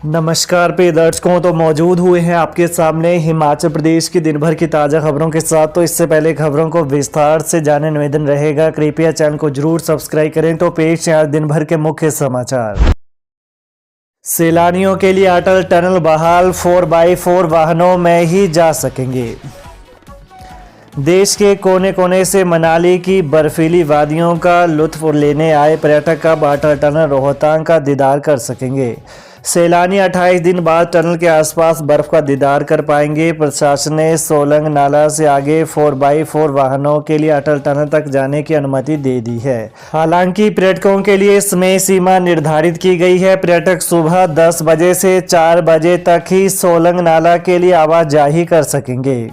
नमस्कार प्रिय दर्शकों, तो मौजूद हुए हैं आपके सामने हिमाचल प्रदेश की दिन भर की ताज़ा खबरों के साथ। तो इससे पहले खबरों को विस्तार से जाने निवेदन रहेगा, कृपया चैनल को जरूर सब्सक्राइब करें। तो पेश है आज दिन भर के मुख्य समाचार। सैलानियों के लिए अटल टनल बहाल, 4x4 वाहनों में ही जा सकेंगे। देश के कोने कोने से मनाली की बर्फीली वादियों का लुत्फ लेने आए पर्यटक अब अटल टनल रोहतांग का दीदार कर सकेंगे। सैलानी 28 दिन बाद टनल के आसपास बर्फ का दीदार कर पाएंगे। प्रशासन ने सोलंग नाला से आगे 4x4 वाहनों के लिए अटल टनल तक जाने की अनुमति दे दी है। हालांकि पर्यटकों के लिए समय सीमा निर्धारित की गई है। पर्यटक सुबह 10 बजे से 4 बजे तक ही सोलंग नाला के लिए आवाजाही कर सकेंगे।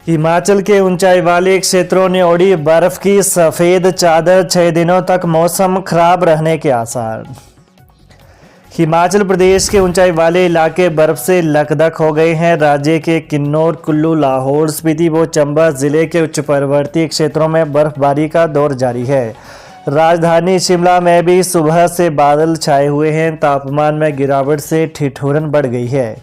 हिमाचल के ऊंचाई वाले क्षेत्रों ने ओढ़ी बर्फ की सफ़ेद चादर, 6 दिनों तक मौसम खराब रहने के आसार। हिमाचल प्रदेश के ऊंचाई वाले इलाके बर्फ से लकदक हो गए हैं। राज्य के किन्नौर, कुल्लू, लाहौल स्पीति व चंबा जिले के उच्च पर्वतीय क्षेत्रों में बर्फबारी का दौर जारी है। राजधानी शिमला में भी सुबह से बादल छाए हुए हैं। तापमान में गिरावट से ठिठुरन बढ़ गई है।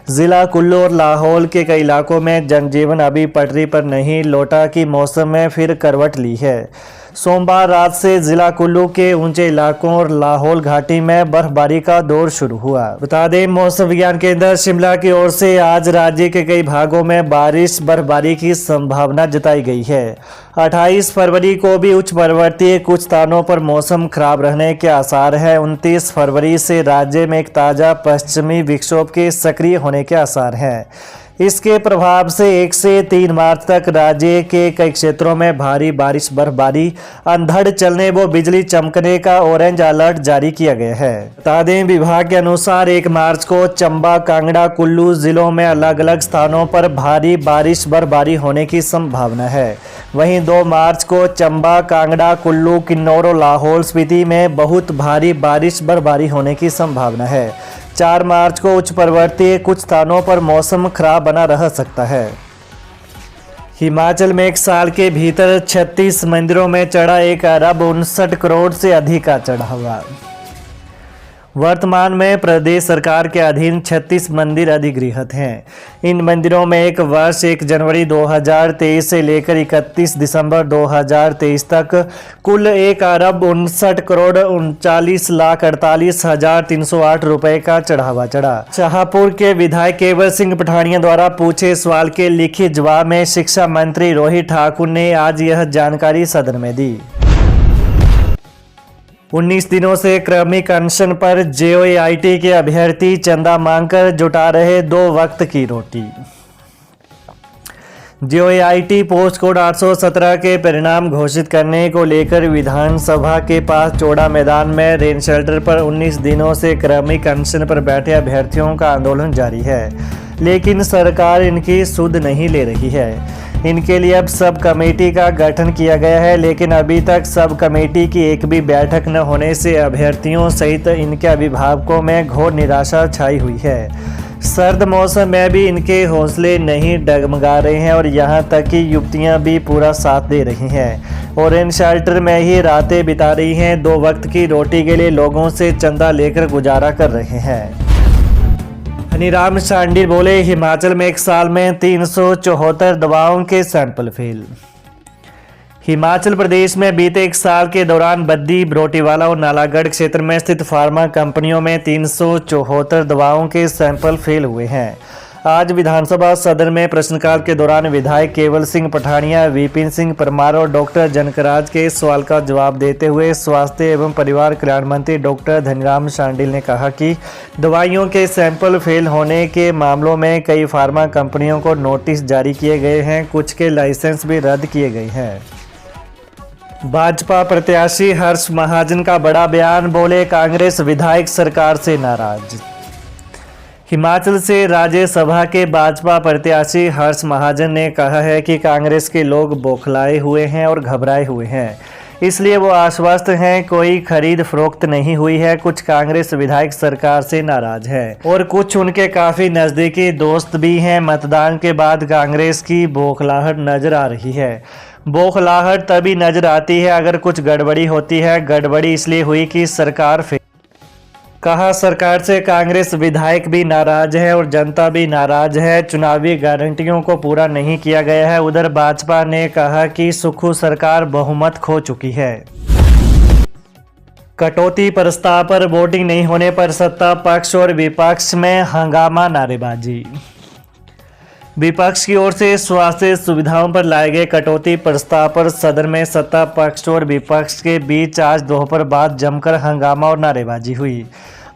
जिला कुल्लू और लाहौल के कई इलाकों में जनजीवन अभी पटरी पर नहीं लौटा कि मौसम में फिर करवट ली है। सोमवार रात से जिला कुल्लू के ऊंचे इलाकों और लाहौल घाटी में बर्फबारी का दौर शुरू हुआ। बता दें, मौसम विज्ञान केंद्र शिमला की ओर से आज राज्य के कई भागों में बर्फबारी की संभावना जताई गई है। 28 फरवरी को भी उच्च पर्वतीय कुछ स्थानों पर मौसम खराब रहने के आसार है। 29 फरवरी से राज्य में एक ताज़ा पश्चिमी विक्षोभ के सक्रिय होने के आसार हैं। इसके प्रभाव से 1 से 3 मार्च तक राज्य के कई क्षेत्रों में भारी बारिश, बर्फबारी, अंधड़ चलने व बिजली चमकने का ऑरेंज अलर्ट जारी किया गया है। बता दें, विभाग के अनुसार 1 मार्च को चंबा, कांगड़ा, कुल्लू जिलों में अलग अलग स्थानों पर भारी बारिश, बर्फबारी होने की संभावना है। वहीं 2 मार्च को चंबा, कांगड़ा, कुल्लू, किन्नौर और लाहौल स्पीति में बहुत भारी बारिश, बर्फबारी होने की संभावना है। 4 मार्च को उच्च पर्वतीय कुछ स्थानों पर मौसम खराब बना रह सकता है। हिमाचल में 1 साल के भीतर 36 मंदिरों में चढ़ा 1 अरब 59 करोड़ से अधिक का चढ़ावा। वर्तमान में प्रदेश सरकार के अधीन 36 मंदिर अधिगृहित हैं। इन मंदिरों में 1 वर्ष 1 जनवरी 2023 से लेकर 31 दिसंबर 2023 तक कुल 1 अरब 59 करोड़ 39,48,308 रुपए का चढ़ावा चढ़ा। शाहपुर के विधायक केवल सिंह पठानिया द्वारा पूछे सवाल के लिखित जवाब में शिक्षा मंत्री रोहित ठाकुर ने आज यह जानकारी सदन में दी। 19 दिनों से क्रमिक अनशन पर JOIT के अभ्यर्थी चंदा मांगकर जुटा रहे 2 वक्त की रोटी। JOIT पोस्ट कोड 817 के परिणाम घोषित करने को लेकर विधानसभा के पास चौड़ा मैदान में रेन शेल्टर पर 19 दिनों से क्रमिक अनशन पर बैठे अभ्यर्थियों का आंदोलन जारी है, लेकिन सरकार इनकी सुध नहीं ले रही है। इनके लिए अब सब कमेटी का गठन किया गया है, लेकिन अभी तक सब कमेटी की एक भी बैठक न होने से अभ्यर्थियों सहित इनके अभिभावकों में घोर निराशा छाई हुई है। सर्द मौसम में भी इनके हौसले नहीं डगमगा रहे हैं और यहाँ तक कि युवतियाँ भी पूरा साथ दे रही हैं और इन शेल्टर में ही रातें बिता रही हैं। 2 वक्त की रोटी के लिए लोगों से चंदा लेकर गुजारा कर रहे हैं। हनीराम शांडिल बोले, हिमाचल में 1 साल में 374 दवाओं के सैंपल फेल। हिमाचल प्रदेश में बीते 1 साल के दौरान बद्दी, बरोटीवाला और नालागढ़ क्षेत्र में स्थित फार्मा कंपनियों में 374 दवाओं के सैंपल फेल हुए हैं। आज विधानसभा सदन में प्रश्नकाल के दौरान विधायक केवल सिंह पठानिया, विपिन सिंह परमार और डॉक्टर जनकराज के सवाल का जवाब देते हुए स्वास्थ्य एवं परिवार कल्याण मंत्री डॉक्टर धनीराम शांडिल ने कहा कि दवाइयों के सैंपल फेल होने के मामलों में कई फार्मा कंपनियों को नोटिस जारी किए गए हैं, कुछ के लाइसेंस भी रद्द किए गए हैं। भाजपा प्रत्याशी हर्ष महाजन का बड़ा बयान, बोले कांग्रेस विधायक सरकार से नाराज। हिमाचल से राज्यसभा के भाजपा प्रत्याशी हर्ष महाजन ने कहा है कि कांग्रेस के लोग बौखलाए हुए हैं और घबराए हुए हैं, इसलिए वो आश्वस्त हैं कोई खरीद फरोख्त नहीं हुई है। कुछ कांग्रेस विधायक सरकार से नाराज हैं और कुछ उनके काफ़ी नज़दीकी दोस्त भी हैं। मतदान के बाद कांग्रेस की बौखलाहट नज़र आ रही है। बौखलाहट तभी नजर आती है अगर कुछ गड़बड़ी होती है। गड़बड़ी इसलिए हुई कि सरकार कहा सरकार से कांग्रेस विधायक भी नाराज है और जनता भी नाराज है। चुनावी गारंटियों को पूरा नहीं किया गया है। उधर भाजपा ने कहा कि सुक्खू सरकार बहुमत खो चुकी है। कटौती प्रस्ताव पर वोटिंग नहीं होने पर सत्ता पक्ष और विपक्ष में हंगामा, नारेबाजी। विपक्ष की ओर से स्वास्थ्य सुविधाओं पर लाए गए कटौती प्रस्ताव पर सदन में सत्ता पक्ष और विपक्ष के बीच आज दोपहर बाद जमकर हंगामा और नारेबाजी हुई।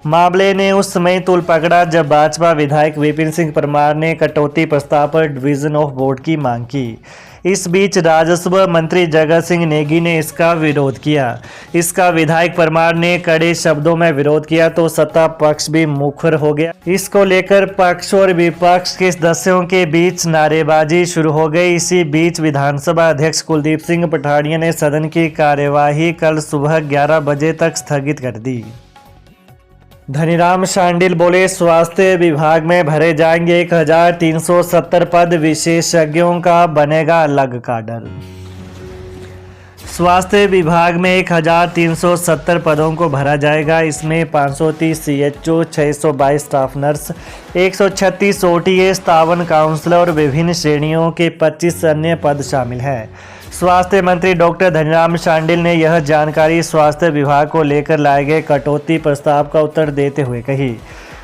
मामले ने उस समय तूल पकड़ा जब भाजपा विधायक विपिन सिंह परमार ने कटौती प्रस्ताव पर डिवीजन ऑफ वोट की मांग की। इस बीच राजस्व मंत्री जगत सिंह नेगी ने इसका विरोध किया। इसका विधायक परमार ने कड़े शब्दों में विरोध किया तो सत्ता पक्ष भी मुखर हो गया। इसको लेकर पक्ष और विपक्ष के सदस्यों के बीच नारेबाजी शुरू हो गई। इसी बीच विधानसभा अध्यक्ष कुलदीप सिंह पठानिया ने सदन की कार्यवाही कल सुबह 11 बजे तक स्थगित कर दी। धनीराम शांडिल बोले, स्वास्थ्य विभाग में भरे जाएंगे 1370 पद, विशेषज्ञों का बनेगा अलग काडर। स्वास्थ्य विभाग में 1370 पदों को भरा जाएगा। इसमें 530 CHO, 622 staff nurse, 136 OTA, 57 counsellor और विभिन्न श्रेणियों के 25 अन्य पद शामिल हैं। स्वास्थ्य मंत्री डॉक्टर धनीराम शांडिल ने यह जानकारी स्वास्थ्य विभाग को लेकर लाए गए कटौती प्रस्ताव का उत्तर देते हुए कही।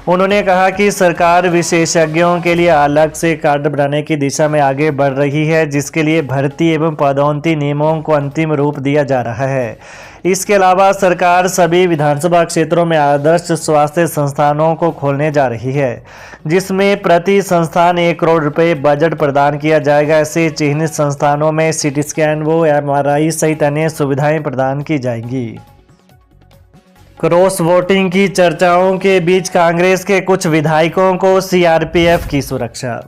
उन्होंने कहा कि सरकार विशेषज्ञों के लिए अलग से कार्ड बनाने की दिशा में आगे बढ़ रही है, जिसके लिए भर्ती एवं पदोन्नति नियमों को अंतिम रूप दिया जा रहा है। इसके अलावा सरकार सभी विधानसभा क्षेत्रों में आदर्श स्वास्थ्य संस्थानों को खोलने जा रही है, जिसमें प्रति संस्थान 1 करोड़ रुपए बजट प्रदान किया जाएगा। ऐसे चिन्हित संस्थानों में CT स्कैन व MRI सहित अन्य सुविधाएं प्रदान की जाएंगी। क्रॉस वोटिंग की चर्चाओं के बीच कांग्रेस के कुछ विधायकों को CRPF की सुरक्षा।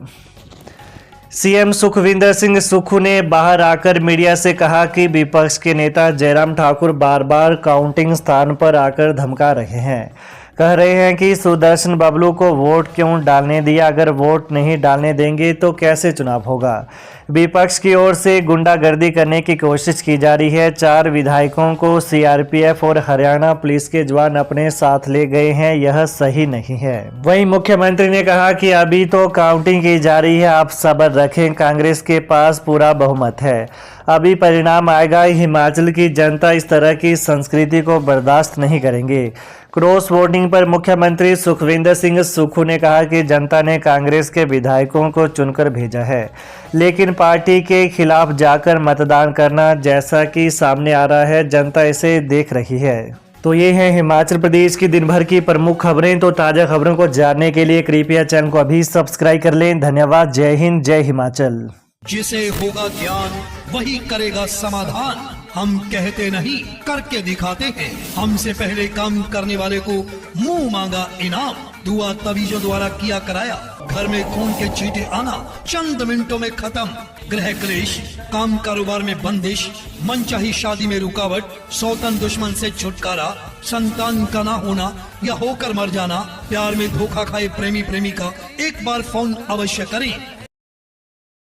सीएम सुखविंदर सिंह सुक्खू ने बाहर आकर मीडिया से कहा कि विपक्ष के नेता जयराम ठाकुर बार बार काउंटिंग स्थान पर आकर धमका रहे हैं। कह रहे हैं कि सुदर्शन बबलू को वोट क्यों डालने दिया, अगर वोट नहीं डालने देंगे तो कैसे चुनाव होगा। विपक्ष की ओर से गुंडागर्दी करने की कोशिश की जा रही है। 4 विधायकों को CRPF और हरियाणा पुलिस के जवान अपने साथ ले गए हैं, यह सही नहीं है। वहीं मुख्यमंत्री ने कहा कि अभी तो काउंटिंग की जा रही है, आप सब्र रखें, कांग्रेस के पास पूरा बहुमत है, अभी परिणाम आएगा। हिमाचल की जनता इस तरह की संस्कृति को बर्दाश्त नहीं करेंगे। क्रॉस वोटिंग पर मुख्यमंत्री सुखविंदर सिंह सुक्खू ने कहा कि जनता ने कांग्रेस के विधायकों को चुनकर भेजा है, लेकिन पार्टी के खिलाफ जाकर मतदान करना, जैसा कि सामने आ रहा है, जनता इसे देख रही है। तो ये है हिमाचल प्रदेश की दिन भर की प्रमुख खबरें। तो ताज़ा खबरों को जानने के लिए कृपया चैनल को अभी सब्सक्राइब कर लें। धन्यवाद। जय हिंद, जय हिमाचल। जिसे होगा ज्ञान वही करेगा समाधान। हम कहते नहीं करके दिखाते हैं। हमसे पहले काम करने वाले को मुंह मांगा इनाम। दुआ तवीजों द्वारा किया कराया। घर में खून के छींटे आना चंद मिनटों में खत्म। गृह क्लेश, काम कारोबार में बंदिश, मनचाही शादी में रुकावट, सौतन दुश्मन से छुटकारा, संतान का ना होना या होकर मर जाना, प्यार में धोखा खाए प्रेमी प्रेमिका, एक बार फोन अवश्य करें।